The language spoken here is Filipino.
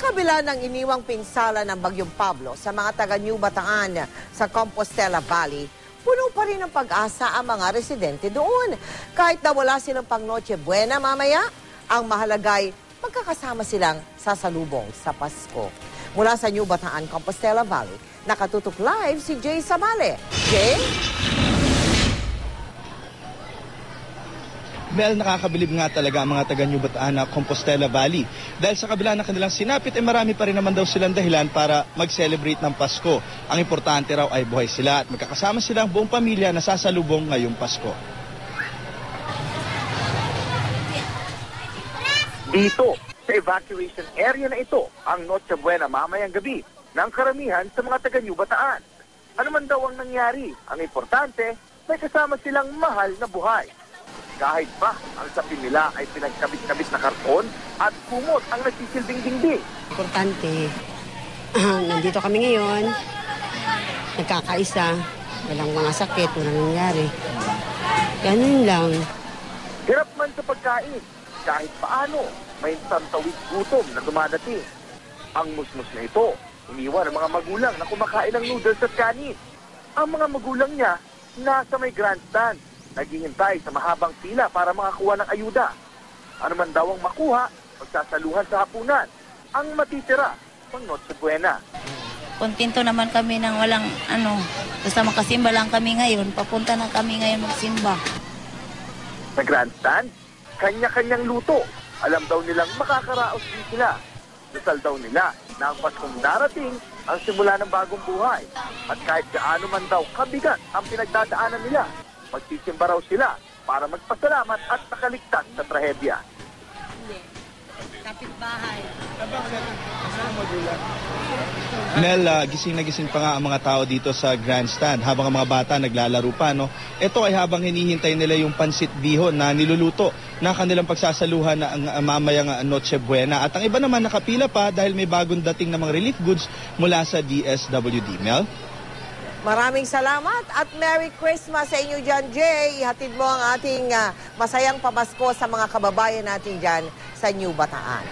kabila ng iniwang pinsala ng Bagyong Pablo sa mga taga New Bataan sa Compostela Valley, puno pa rin ng pag-asa ang mga residente doon. Kahit na wala silang pang Noche Buena mamaya, ang mahalagay magkakasama silang sasalubong sa Pasko. Mula sa New Bataan, Compostela Valley, nakatutok live si Jay Sabale. Jay? Mel, nakakabilib nga talaga ang mga taga New Bataan na Compostela Valley. Dahil sa kabila ng kanilang sinapit, marami pa rin naman daw silang dahilan para mag-celebrate ng Pasko. Ang importante raw ay buhay sila at magkakasama silang buong pamilya na sasalubong ngayong Pasko. Dito, sa evacuation area na ito, ang Noche Buena mamayang gabi ng karamihan sa mga taga New Bataan. Ano man daw ang nangyari, ang importante, may kasama silang mahal na buhay. Kahit pa ang sabi nila ay pinagkabit-kabit na karton at kumot ang nagsisilbing dingding. Importante, nandito kami ngayon, nagkakaisa, walang mga sakit, walang nangyari. Ganun lang. Hirap man sa pagkain, kahit paano, may santawid gutom na dumadating. Ang musmus na ito, iniwan ng mga magulang na kumakain ng noodles at kanin. Ang mga magulang niya, nasa may grandstand, naghihintay sa mahabang pila para makakuha ng ayuda. Ano man daw ang makuha, magsasaluhan sa hapunan. Ang matitira, pang Noche Buena. Kontento naman kami ng walang basta makasimba lang kami ngayon. Papunta na kami ngayon magsimba. Sa grandstand, kanya-kanyang luto. Alam daw nilang makakaraos din sila. Dasal daw nila na ang Paskong darating ang simula ng bagong buhay. At kahit gaano man daw kabigat ang pinagdadaanan nila, magsisimba raw sila para magpasalamat at nakaligtas sa trahedya. Kapitbahay. Mel, gising na gising pa nga ang mga tao dito sa grandstand habang ang mga bata naglalaro pa, no? Ito ay habang hinihintay nila yung pansit bihon na niluluto na kanilang pagsasaluhan na ang mamayang Noche Buena. At ang iba naman nakapila pa dahil may bagong dating na mga relief goods mula sa DSWD. Mel? Maraming salamat at Merry Christmas sa inyo dyan, Jay. Ihatid mo ang ating masayang pamasko sa mga kababayan natin dyan sa New Bataan.